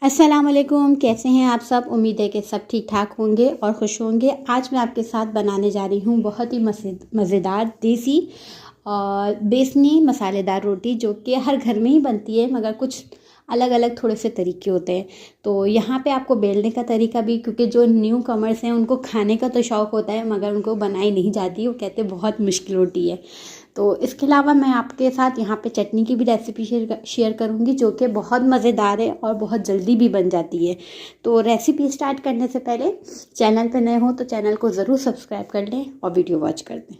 अस्सलाम वालेकुम। कैसे हैं आप सब? उम्मीद है कि सब ठीक ठाक होंगे और खुश होंगे। आज मैं आपके साथ बनाने जा रही हूँ बहुत ही मज़ेदार देसी और बेसनी मसालेदार रोटी, जो कि हर घर में ही बनती है, मगर कुछ अलग अलग थोड़े से तरीके होते हैं। तो यहाँ पे आपको बेलने का तरीका भी, क्योंकि जो न्यू कमर्स हैं उनको खाने का तो शौक़ होता है मगर उनको बनाई नहीं जाती, वो कहते हैं बहुत मुश्किल रोटी है। तो इसके अलावा मैं आपके साथ यहाँ पे चटनी की भी रेसिपी शेयर करूँगी, जो कि बहुत मज़ेदार है और बहुत जल्दी भी बन जाती है। तो रेसिपी स्टार्ट करने से पहले चैनल पर नए हो तो चैनल को ज़रूर सब्सक्राइब कर लें और वीडियो वॉच कर दें।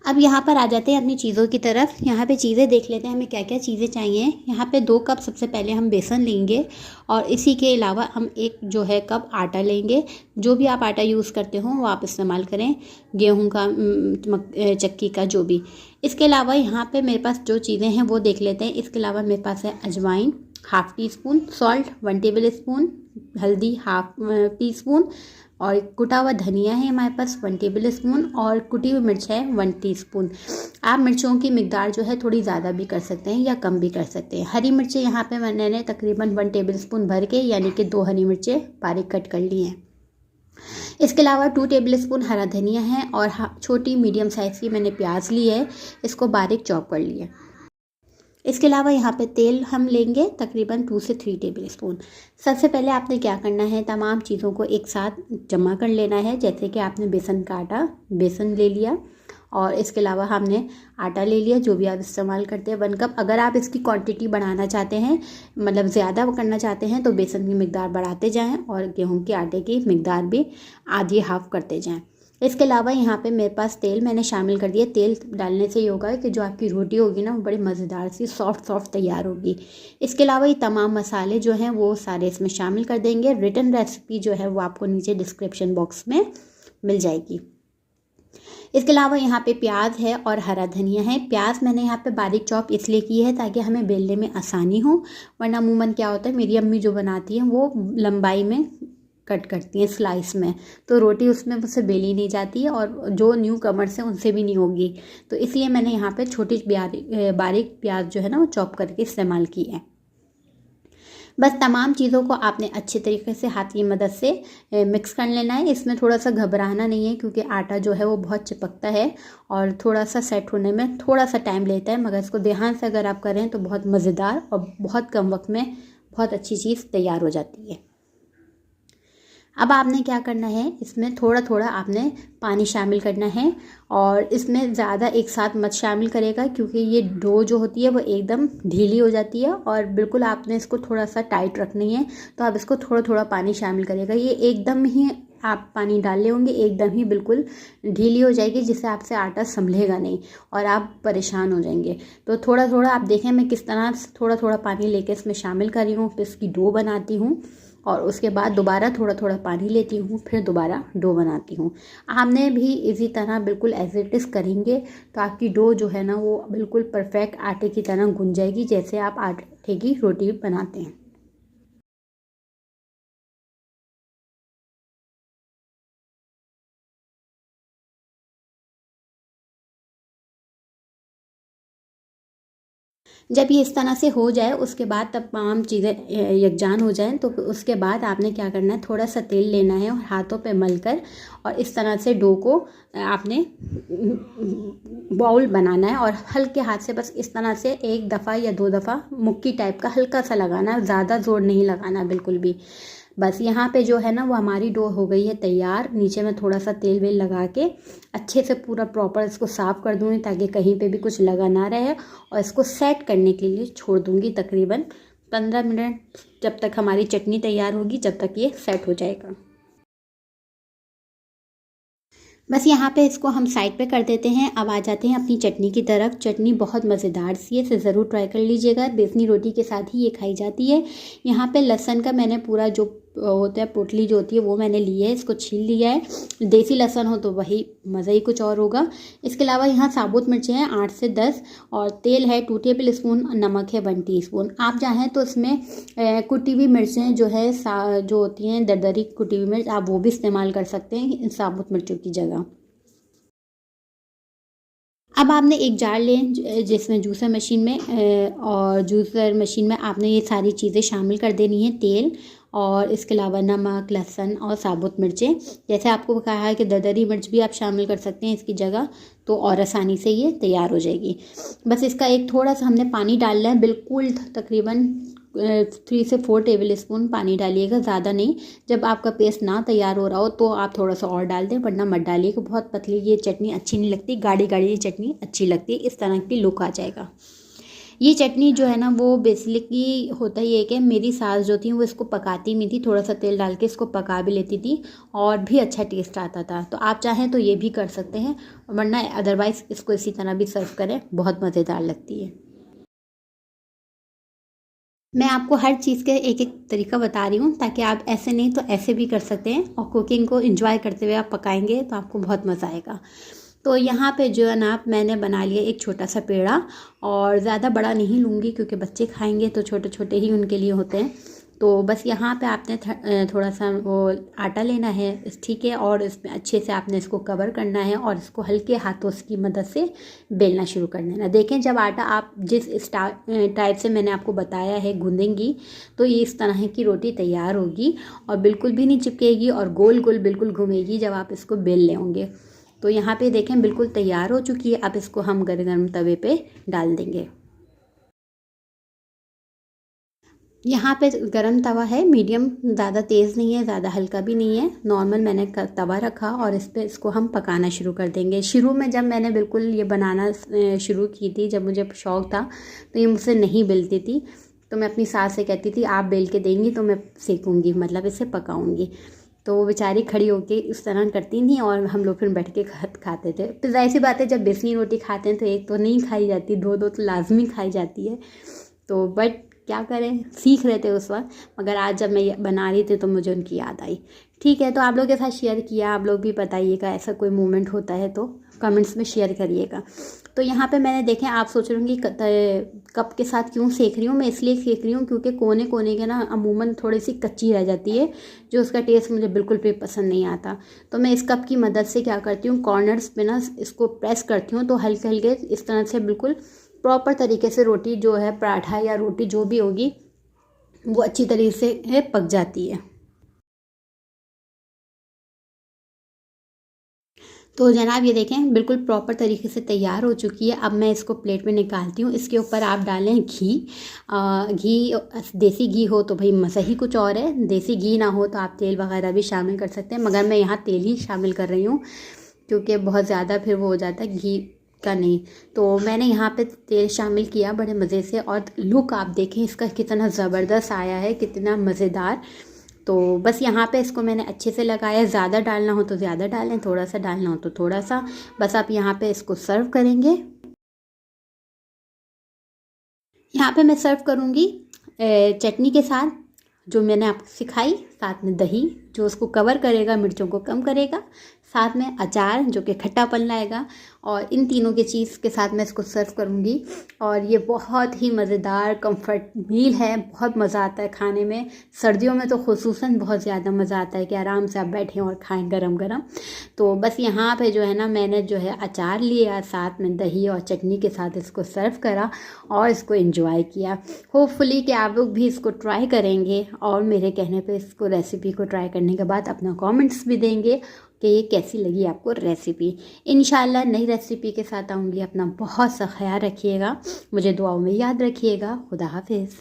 अब यहाँ पर आ जाते हैं अपनी चीज़ों की तरफ। यहाँ पे चीज़ें देख लेते हैं हमें क्या क्या चीज़ें चाहिए। यहाँ पे 2 कप सबसे पहले हम बेसन लेंगे और इसी के अलावा हम एक जो है कप आटा लेंगे। जो भी आप आटा यूज़ करते हो वो आप इस्तेमाल करें, गेहूं का, चक्की का, जो भी। इसके अलावा यहाँ पे मेरे पास जो चीज़ें हैं वो देख लेते हैं। इसके अलावा मेरे पास है अजवाइन ½ tea spoon, salt 1 table spoon, हल्दी ½ टी स्पून, और कुटा हुआ धनिया है हमारे पास 1 टेबल स्पून, और कुटी हुई मिर्च है 1 टीस्पून। आप मिर्चों की मिकदार जो है थोड़ी ज़्यादा भी कर सकते हैं या कम भी कर सकते हैं। हरी मिर्चें यहाँ पे मैंने तकरीबन 1 टेबल स्पून भर के, यानी कि 2 हरी मिर्चें बारीक कट कर ली हैं। इसके अलावा 2 टेबल स्पून हरा धनिया है और छोटी मीडियम साइज़ की मैंने प्याज ली है, इसको बारीक चॉप कर लिया। इसके अलावा यहाँ पे तेल हम लेंगे तकरीबन 2 से 3 टेबल स्पून। सबसे पहले आपने क्या करना है, तमाम चीज़ों को एक साथ जमा कर लेना है। जैसे कि आपने बेसन का आटा, बेसन ले लिया, और इसके अलावा हमने आटा ले लिया, जो भी आप इस्तेमाल करते हैं 1 कप। अगर आप इसकी क्वांटिटी बढ़ाना चाहते हैं, मतलब ज़्यादा करना चाहते हैं, तो बेसन की मिकदार बढ़ाते जाएँ और गेहूँ के आटे की मिकदार भी आधी हाफ़ करते जाएँ। इसके अलावा यहाँ पे मेरे पास तेल मैंने शामिल कर दिया। तेल डालने से ये होगा कि जो आपकी रोटी होगी ना, वो बड़ी मज़ेदार सी सॉफ्ट तैयार होगी। इसके अलावा ये तमाम मसाले जो हैं वो सारे इसमें शामिल कर देंगे। रिटन रेसिपी जो है वो आपको नीचे डिस्क्रिप्शन बॉक्स में मिल जाएगी। इसके अलावा यहाँ पे प्याज है और हरा धनिया है। प्याज मैंने यहाँ पे बारीक चॉप इसलिए की है ताकि हमें बेलने में आसानी हो, वरना अमूमन क्या होता है, मेरी अम्मी जो बनाती हैं वो लंबाई में कट करती हैं, स्लाइस में, तो रोटी उसमें मुझसे बेली नहीं जाती है और जो न्यू कमर्स हैं उनसे भी नहीं होगी। तो इसलिए मैंने यहाँ पे छोटी बारीक प्याज जो है ना वो चॉप करके इस्तेमाल की है। बस तमाम चीज़ों को आपने अच्छे तरीके से हाथ की मदद से मिक्स कर लेना है। इसमें थोड़ा सा घबराना नहीं है, क्योंकि आटा जो है वो बहुत चिपकता है और थोड़ा सा सेट होने में थोड़ा सा टाइम लेता है, मगर इसको ध्यान से अगर आप करें तो बहुत मज़ेदार और बहुत कम वक्त में बहुत अच्छी चीज़ तैयार हो जाती है। अब आपने क्या करना है, इसमें थोड़ा थोड़ा आपने पानी शामिल करना है, और इसमें ज़्यादा एक साथ मत शामिल करेगा, क्योंकि ये डो जो होती है वो एकदम ढीली हो जाती है और बिल्कुल आपने इसको थोड़ा सा टाइट रखनी है। तो आप इसको थोड़ा थोड़ा पानी शामिल करेगा। ये एकदम ही आप पानी डाले होंगे, एकदम ही बिल्कुल ढीली हो जाएगी, जिससे आपसे आटा संभलेगा नहीं और आप परेशान हो जाएंगे। तो थोड़ा थोड़ा आप देखें मैं किस तरह थोड़ा थोड़ा पानी लेके इसमें शामिल कर रही हूँ, फिर इसकी डो बनाती हूँ, और उसके बाद दोबारा थोड़ा थोड़ा पानी लेती हूँ, फिर दोबारा डो बनाती हूँ। आपने भी इसी तरह बिल्कुल एज इट इज़ करेंगे तो आपकी डो जो है ना वो बिल्कुल परफेक्ट आटे की तरह गूंज जाएगी, जैसे आप आटे की रोटी बनाते हैं। जब ये इस तरह से हो जाए, उसके बाद तमाम चीज़ें यकजान हो जाएं, तो उसके बाद आपने क्या करना है, थोड़ा सा तेल लेना है और हाथों पे मलकर और इस तरह से डो को आपने बाउल बनाना है, और हल्के हाथ से बस इस तरह से 1 दफ़ा या 2 दफ़ा मुक्की टाइप का हल्का सा लगाना है, ज़्यादा ज़ोर नहीं लगाना बिल्कुल भी। बस यहाँ पे जो है ना वो हमारी डो हो गई है तैयार। नीचे में थोड़ा सा तेल वेल लगा के अच्छे से पूरा प्रॉपर इसको साफ़ कर दूँगी, ताकि कहीं पे भी कुछ लगा ना रहे, और इसको सेट करने के लिए छोड़ दूँगी तकरीबन 15 मिनट, जब तक हमारी चटनी तैयार होगी, जब तक ये सेट हो जाएगा। बस यहाँ पे इसको हम साइड पे कर देते हैं। अब आ जाते हैं अपनी चटनी की तरफ। चटनी बहुत मज़ेदार सी है, इसे ज़रूर ट्राई कर लीजिएगा। बेसनी रोटी के साथ ही ये खाई जाती है। यहाँ पे लहसुन का मैंने पूरा जो होता है पोटली जो होती है वो मैंने ली है, इसको छील लिया है। देसी लहसुन हो तो वही मज़ा ही कुछ और होगा। इसके अलावा यहाँ साबुत मिर्चें हैं 8 से 10 और तेल है 2 टेबल स्पून, नमक है 1 टीस्पून। आप चाहें तो इसमें कुटी हुई मिर्चें जो है जो होती हैं दरदरी कुटी हुई मिर्च, आप वो भी इस्तेमाल कर सकते हैं इन साबुत मिर्चों की जगह। अब आपने एक जार लें जिसमें जूसर मशीन में और जूसर मशीन में आपने ये सारी चीज़ें शामिल कर देनी है, तेल और इसके अलावा नमक, लहसुन और साबुत मिर्चें। जैसे आपको कहा है कि दरदरी मिर्च भी आप शामिल कर सकते हैं इसकी जगह, तो और आसानी से ये तैयार हो जाएगी। बस इसका एक थोड़ा सा हमने पानी डालना है, बिल्कुल तकरीबन 3 से 4 टेबल स्पून पानी डालिएगा, ज़्यादा नहीं। जब आपका पेस्ट ना तैयार हो रहा हो तो आप थोड़ा सा और डाल दें, वरना मत डालिएगा, बहुत पतली ये चटनी अच्छी नहीं लगती, गाढ़ी गाढ़ी ये चटनी अच्छी लगती है, इस तरह की लुक आ जाएगा। ये चटनी जो है ना वो बेसिकली होता ही है कि मेरी सास जो थी वो इसको पकाती भी थी, थोड़ा सा तेल डाल के इसको पका भी लेती थी और भी अच्छा टेस्ट आता था। तो आप चाहें तो ये भी कर सकते हैं, वरना अदरवाइज़ इसको इसी तरह भी सर्व करें, बहुत मज़ेदार लगती है। मैं आपको हर चीज़ के एक एक तरीका बता रही हूँ ताकि आप ऐसे नहीं तो ऐसे भी कर सकते हैं और कुकिंग को एंजॉय करते हुए आप पकाएंगे तो आपको बहुत मज़ा आएगा। तो यहाँ पे जो है ना मैंने बना लिया एक छोटा सा पेड़ा, और ज़्यादा बड़ा नहीं लूँगी क्योंकि बच्चे खाएंगे तो छोटे छोटे ही उनके लिए होते हैं। तो बस यहाँ पे आपने थोड़ा सा वो आटा लेना है, ठीक है, और इसमें अच्छे से आपने इसको कवर करना है और इसको हल्के हाथों की मदद से बेलना शुरू कर देना। देखें जब आटा आप जिस टाइप से मैंने आपको बताया है गूंदेंगी तो ये इस तरह की रोटी तैयार होगी और बिल्कुल भी नहीं चिपकेगी और गोल गोल बिल्कुल घूमेगी जब आप इसको बेल लेंगे। तो यहाँ पे देखें बिल्कुल तैयार हो चुकी है। अब इसको हम गर्म तवे पे डाल देंगे। यहाँ पे गरम तवा है, मीडियम, ज़्यादा तेज़ नहीं है, ज़्यादा हल्का भी नहीं है, नॉर्मल मैंने तवा रखा और इस पे इसको हम पकाना शुरू कर देंगे। शुरू में जब मैंने बिल्कुल ये बनाना शुरू की थी, जब मुझे शौक़ था तो ये मुझसे नहीं बेलती थी, तो मैं अपनी सास से कहती थी आप बेल के देंगी तो मैं सेकूँगी, मतलब इसे पकाऊँगी। तो वो बेचारी खड़ी होके इस तरह करती थी और हम लोग फिर बैठ के खाते थे। तो ज़ाहिर सी बात है जब बेसनी रोटी खाते हैं तो एक तो नहीं खाई जाती, दो दो तो लाजमी खाई जाती है। तो बट क्या करें, सीख रहे थे उस वक्त, मगर आज जब मैं बना रही थी तो मुझे उनकी याद आई। ठीक है, तो आप लोग के साथ शेयर किया, आप लोग भी बताइएगा ऐसा कोई मोमेंट होता है तो कमेंट्स में शेयर करिएगा। तो यहाँ पे मैंने देखें, आप सोच रहे होंगे कप के साथ क्यों सेक रही हूँ, मैं इसलिए सेक रही हूँ क्योंकि कोने कोने के ना अमूमन थोड़ी सी कच्ची रह जाती है, जो उसका टेस्ट मुझे बिल्कुल भी पसंद नहीं आता। तो मैं इस कप की मदद से क्या करती हूँ, कॉर्नर्स पे ना इसको प्रेस करती हूँ तो हल्के हल्के इस तरह से बिल्कुल प्रॉपर तरीके से रोटी जो है, पराठा या रोटी जो भी होगी वो अच्छी तरीके से पक जाती है। तो जनाब ये देखें बिल्कुल प्रॉपर तरीके से तैयार हो चुकी है। अब मैं इसको प्लेट में निकालती हूँ। इसके ऊपर आप डालें घी। घी देसी घी हो तो भाई मज़ा ही कुछ और है, देसी घी ना हो तो आप तेल वगैरह भी शामिल कर सकते हैं, मगर मैं यहाँ तेल ही शामिल कर रही हूँ क्योंकि बहुत ज़्यादा फिर वो हो जाता है घी का नहीं। तो मैंने यहाँ पे तेल शामिल किया बड़े मज़े से, और लुक आप देखें इसका कितना ज़बरदस्त आया है, कितना मज़ेदार। तो बस यहाँ पे इसको मैंने अच्छे से लगाया। ज़्यादा डालना हो तो ज़्यादा डालें, थोड़ा सा डालना हो तो थोड़ा सा। बस आप यहाँ पे इसको सर्व करेंगे। यहाँ पे मैं सर्व करूँगी चटनी के साथ जो मैंने आपको सिखाई, साथ में दही जो उसको कवर करेगा, मिर्चों को कम करेगा, साथ में अचार जो कि खट्टापन लाएगा, और इन तीनों के चीज़ के साथ मैं इसको सर्व करूँगी। और ये बहुत ही मज़ेदार कंफर्ट मील है, बहुत मज़ा आता है खाने में। सर्दियों में तो खुसूसन बहुत ज़्यादा मज़ा आता है कि आराम से आप बैठें और खाएं गरम गरम। तो बस यहाँ पे जो है ना मैंने जो है अचार लिया, साथ में दही और चटनी के साथ इसको सर्व करा और इसको एंजॉय किया। होपफुली कि आप लोग भी इसको ट्राई करेंगे और मेरे कहने पे इसको रेसिपी को ट्राई करने के बाद अपना कमेंट्स भी देंगे कि ये कैसी लगी आपको रेसिपी। इंशाल्लाह नई रेसिपी के साथ आऊँगी। अपना बहुत सा ख्याल रखिएगा, मुझे दुआओं में याद रखिएगा। खुदा हाफिज़।